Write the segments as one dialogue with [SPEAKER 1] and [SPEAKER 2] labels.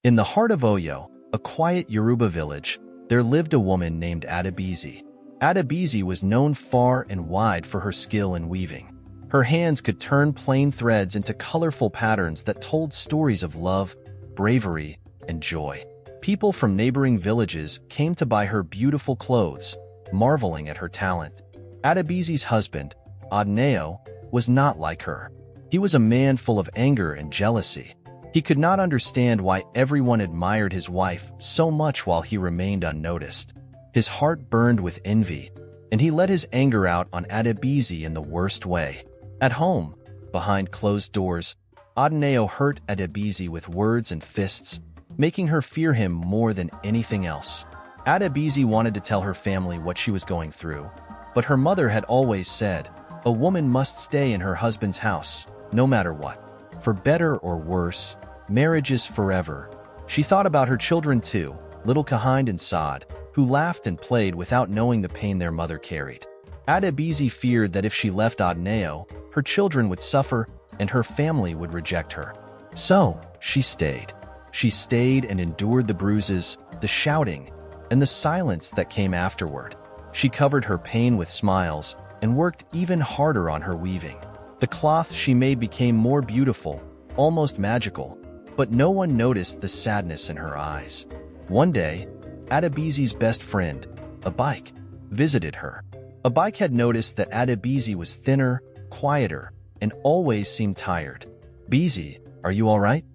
[SPEAKER 1] In the heart of Oyo, a quiet Yoruba village, there lived a woman named Adebisi. Adebisi was known far and wide for her skill in weaving. Her hands could turn plain threads into colorful patterns that told stories of love, bravery, and joy. People from neighboring villages came to buy her beautiful clothes, marveling at her talent. Adebisi's husband, Adneo, was not like her. He was a man full of anger and jealousy. He could not understand why everyone admired his wife so much while he remained unnoticed. His heart burned with envy, and he let his anger out on Adebisi in the worst way. At home, behind closed doors, Adneo hurt Adebisi with words and fists, making her fear him more than anything else. Adebisi wanted to tell her family what she was going through, but her mother had always said, "A woman must stay in her husband's house, no matter what. For better or worse, marriage is forever." She thought about her children too, little Kahind and Saad, who laughed and played without knowing the pain their mother carried. Adebisi feared that if she left Adneo, her children would suffer and her family would reject her. So, she stayed. She stayed and endured the bruises, the shouting, and the silence that came afterward. She covered her pain with smiles and worked even harder on her weaving. The cloth she made became more beautiful, almost magical, but no one noticed the sadness in her eyes. One day, Adebisi's best friend, Abike, visited her. Abike had noticed that Adebisi was thinner, quieter, and always seemed tired. "Bisi, are you all right?"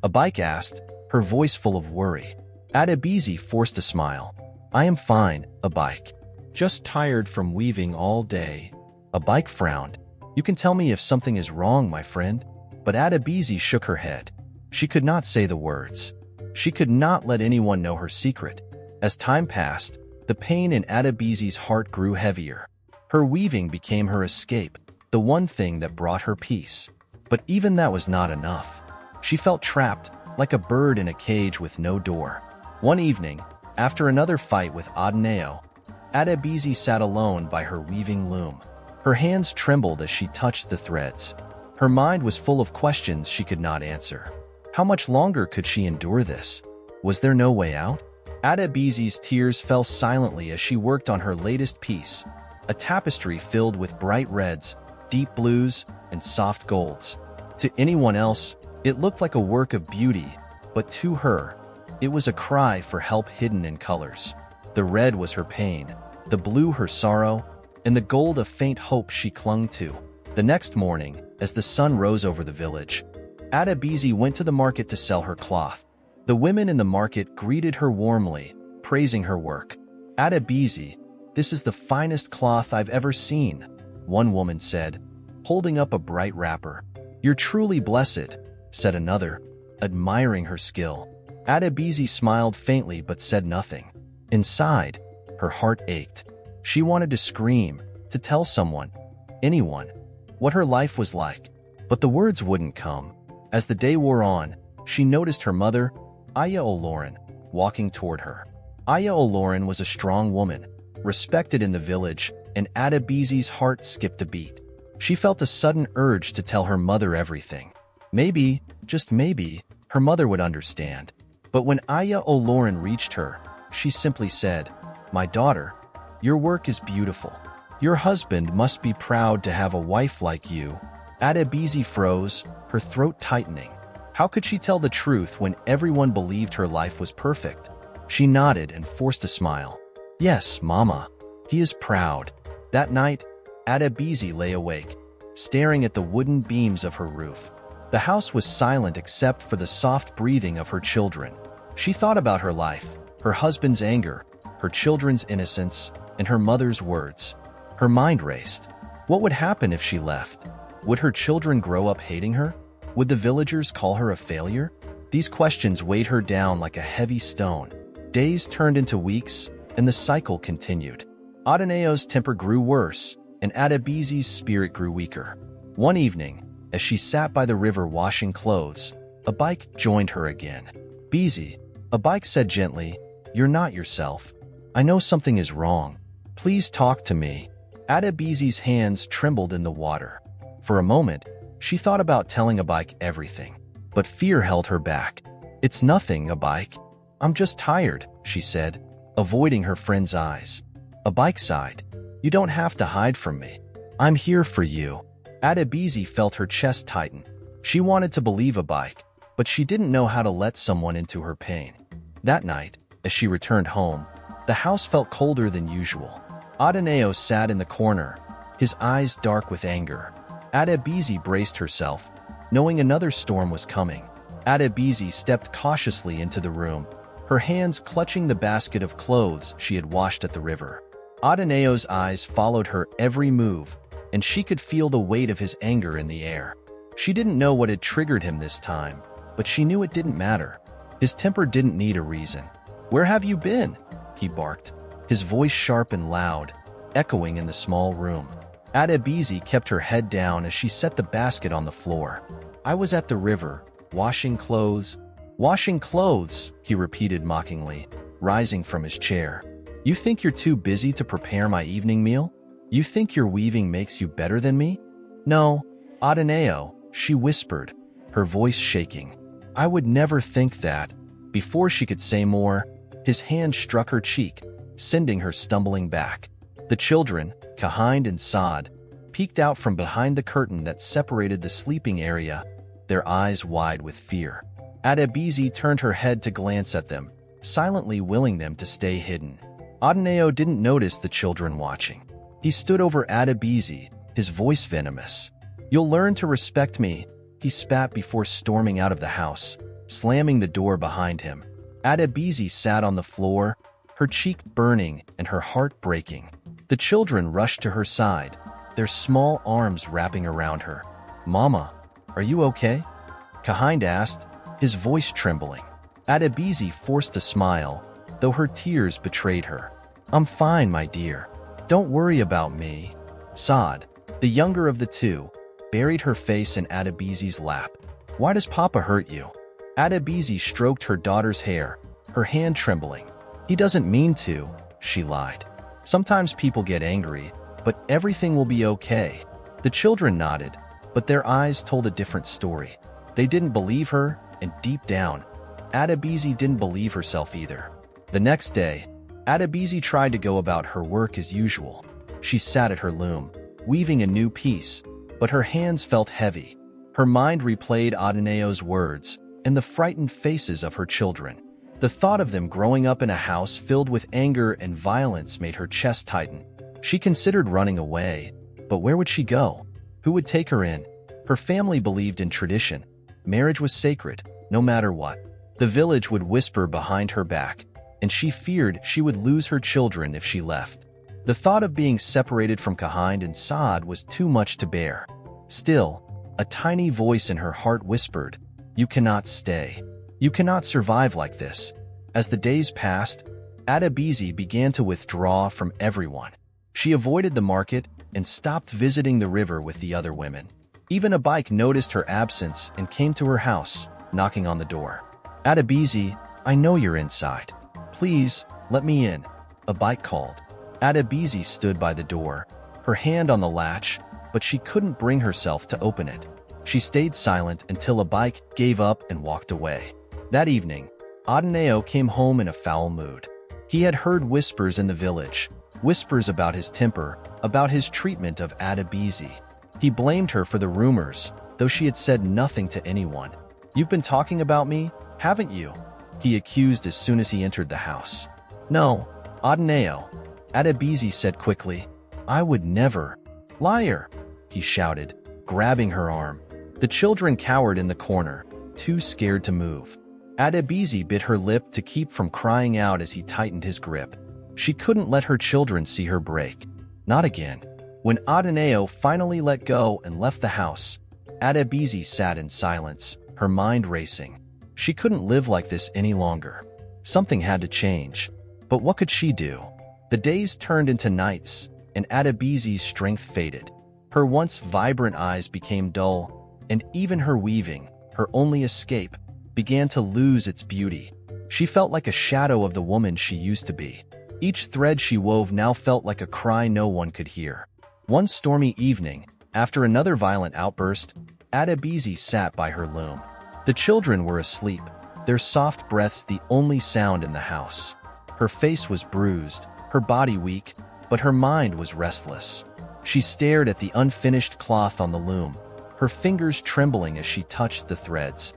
[SPEAKER 1] Abike asked, her voice full of worry. Adebisi forced a smile. "I am fine, Abike. Just tired from weaving all day." Abike frowned. "You can tell me if something is wrong, my friend." But Adebisi shook her head. She could not say the words. She could not let anyone know her secret. As time passed, the pain in Adebisi's heart grew heavier. Her weaving became her escape, the one thing that brought her peace. But even that was not enough. She felt trapped, like a bird in a cage with no door. One evening, after another fight with Adneo, Adebisi sat alone by her weaving loom. Her hands trembled as she touched the threads. Her mind was full of questions she could not answer. How much longer could she endure this? Was there no way out? Adebisi's tears fell silently as she worked on her latest piece, a tapestry filled with bright reds, deep blues, and soft golds. To anyone else, it looked like a work of beauty, but to her, it was a cry for help hidden in colors. The red was her pain, the blue her sorrow, and the gold a faint hope she clung to. The next morning, as the sun rose over the village, Adebisi went to the market to sell her cloth. The women in the market greeted her warmly, praising her work. "Adebisi, this is the finest cloth I've ever seen," one woman said, holding up a bright wrapper. "You're truly blessed," said another, admiring her skill. Adebisi smiled faintly but said nothing. Inside, her heart ached. She wanted to scream, to tell someone, anyone, what her life was like, but the words wouldn't come. As the day wore on, she noticed her mother, Aya Olorin, walking toward her. Aya Olorin was a strong woman, respected in the village, and Adebisi's heart skipped a beat. She felt a sudden urge to tell her mother everything. Maybe, just maybe, her mother would understand. But when Aya Olorin reached her, she simply said, "My daughter, your work is beautiful. Your husband must be proud to have a wife like you." Adebisi froze, her throat tightening. How could she tell the truth when everyone believed her life was perfect? She nodded and forced a smile. "Yes, Mama, he is proud." That night, Adebisi lay awake, staring at the wooden beams of her roof. The house was silent except for the soft breathing of her children. She thought about her life, her husband's anger, her children's innocence, and her mother's words. Her mind raced. What would happen if she left? Would her children grow up hating her? Would the villagers call her a failure? These questions weighed her down like a heavy stone. Days turned into weeks, and the cycle continued. Adeneo's temper grew worse, and Adebisi's spirit grew weaker. One evening, as she sat by the river washing clothes, Abike joined her again. "Bisi," Abike said gently, "you're not yourself. I know something is wrong. Please talk to me." Adebisi's hands trembled in the water. For a moment, she thought about telling Abike everything, but fear held her back. It's nothing, a bike. I'm just tired, she said, avoiding her friend's eyes. A bike sighed. You don't have to hide from me. I'm here for you. Adebisi felt her chest tighten. She wanted to believe a bike, but she didn't know how to let someone into her pain. That night, as she returned home, the house felt colder than usual. Adeneo sat in the corner, his eyes dark with anger. Adebisi braced herself, knowing another storm was coming. Adebisi stepped cautiously into the room, her hands clutching the basket of clothes she had washed at the river. Adeneo's eyes followed her every move, and she could feel the weight of his anger in the air. She didn't know what had triggered him this time, but she knew it didn't matter. His temper didn't need a reason. "Where have you been?" he barked, his voice sharp and loud, echoing in the small room. Adebisi kept her head down as she set the basket on the floor. "I was at the river, washing clothes." "Washing clothes," he repeated mockingly, rising from his chair. "You think you're too busy to prepare my evening meal? You think your weaving makes you better than me?" "No, Adeneo," she whispered, her voice shaking. "I would never think that." Before she could say more, his hand struck her cheek, sending her stumbling back. The children, Kahind and Saad, peeked out from behind the curtain that separated the sleeping area, their eyes wide with fear. Adebisi turned her head to glance at them, silently willing them to stay hidden. Adeneo didn't notice the children watching. He stood over Adebisi, his voice venomous. "You'll learn to respect me," he spat before storming out of the house, slamming the door behind him. Adebisi sat on the floor, her cheek burning and her heart breaking. The children rushed to her side, their small arms wrapping around her. "Mama, are you okay?" Kahind asked, his voice trembling. Adebisi forced a smile, though her tears betrayed her. "I'm fine, my dear. Don't worry about me." Saad, the younger of the two, buried her face in Adebisi's lap. "Why does Papa hurt you?" Adebisi stroked her daughter's hair, her hand trembling. "He doesn't mean to," she lied. "Sometimes people get angry, but everything will be okay." The children nodded, but their eyes told a different story. They didn't believe her, and deep down, Adebisi didn't believe herself either. The next day, Adebisi tried to go about her work as usual. She sat at her loom, weaving a new piece, but her hands felt heavy. Her mind replayed Adeneo's words and the frightened faces of her children. The thought of them growing up in a house filled with anger and violence made her chest tighten. She considered running away, but where would she go? Who would take her in? Her family believed in tradition. Marriage was sacred, no matter what. The village would whisper behind her back, and she feared she would lose her children if she left. The thought of being separated from Kahind and Saad was too much to bear. Still, a tiny voice in her heart whispered, "You cannot stay. You cannot survive like this." As the days passed, Adebisi began to withdraw from everyone. She avoided the market and stopped visiting the river with the other women. Even a bike noticed her absence and came to her house, knocking on the door. "Adebisi, I know you're inside. Please, let me in," a bike called. Adebisi stood by the door, her hand on the latch, but she couldn't bring herself to open it. She stayed silent until a bike gave up and walked away. That evening, Adeneo came home in a foul mood. He had heard whispers in the village, whispers about his temper, about his treatment of Adebisi. He blamed her for the rumors, though she had said nothing to anyone. "You've been talking about me, haven't you?" he accused as soon as he entered the house. "No, Adeneo," Adebisi said quickly. "I would never." "Liar," he shouted, grabbing her arm. The children cowered in the corner, too scared to move. Adebisi bit her lip to keep from crying out as he tightened his grip. She couldn't let her children see her break. Not again. When Adeneo finally let go and left the house, Adebisi sat in silence, her mind racing. She couldn't live like this any longer. Something had to change. But what could she do? The days turned into nights, and Adebisi's strength faded. Her once vibrant eyes became dull, and even her weaving, her only escape, began to lose its beauty. She felt like a shadow of the woman she used to be. Each thread she wove now felt like a cry no one could hear. One stormy evening, after another violent outburst, Adebisi sat by her loom. The children were asleep, their soft breaths the only sound in the house. Her face was bruised, her body weak, but her mind was restless. She stared at the unfinished cloth on the loom, her fingers trembling as she touched the threads.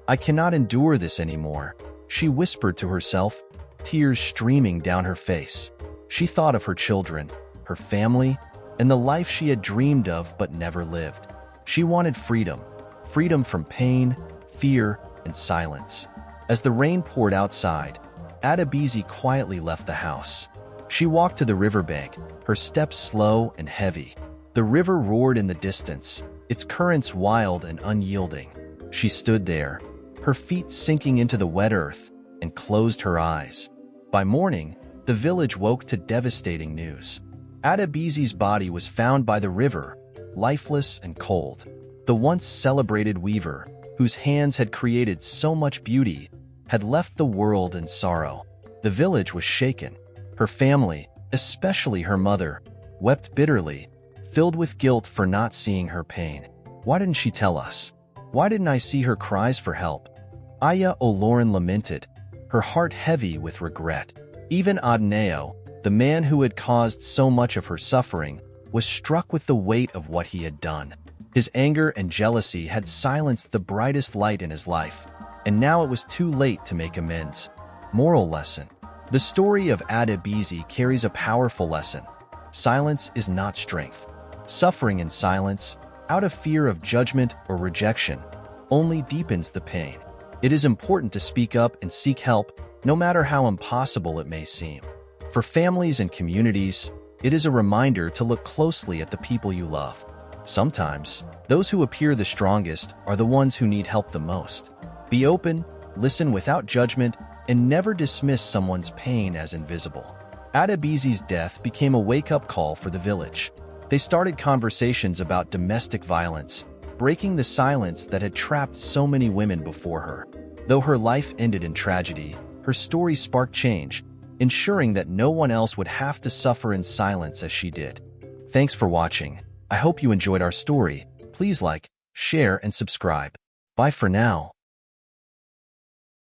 [SPEAKER 1] "I cannot endure this anymore," she whispered to herself, tears streaming down her face. She thought of her children, her family, and the life she had dreamed of but never lived. She wanted freedom, freedom from pain, fear, and silence. As the rain poured outside, Adebisi quietly left the house. She walked to the riverbank, her steps slow and heavy. The river roared in the distance, its currents wild and unyielding. She stood there, her feet sinking into the wet earth, and closed her eyes. By morning, the village woke to devastating news. Adebisi's body was found by the river, lifeless and cold. The once celebrated weaver, whose hands had created so much beauty, had left the world in sorrow. The village was shaken. Her family, especially her mother, wept bitterly, filled with guilt for not seeing her pain. "Why didn't she tell us? Why didn't I see her cries for help?" Aya Olorin lamented, her heart heavy with regret. Even Adneo, the man who had caused so much of her suffering, was struck with the weight of what he had done. His anger and jealousy had silenced the brightest light in his life, and now it was too late to make amends. Moral lesson. The story of Adebisi carries a powerful lesson. Silence is not strength. Suffering in silence, out of fear of judgment or rejection, only deepens the pain. It is important to speak up and seek help, no matter how impossible it may seem. For families and communities, it is a reminder to look closely at the people you love. Sometimes, those who appear the strongest are the ones who need help the most. Be open, listen without judgment, and never dismiss someone's pain as invisible. Adebisi's death became a wake-up call for the village. They started conversations about domestic violence, breaking the silence that had trapped so many women before her. Though her life ended in tragedy, her story sparked change, ensuring that no one else would have to suffer in silence as she did. Thanks for watching. I hope you enjoyed our story. Please like, share, and subscribe. Bye for now.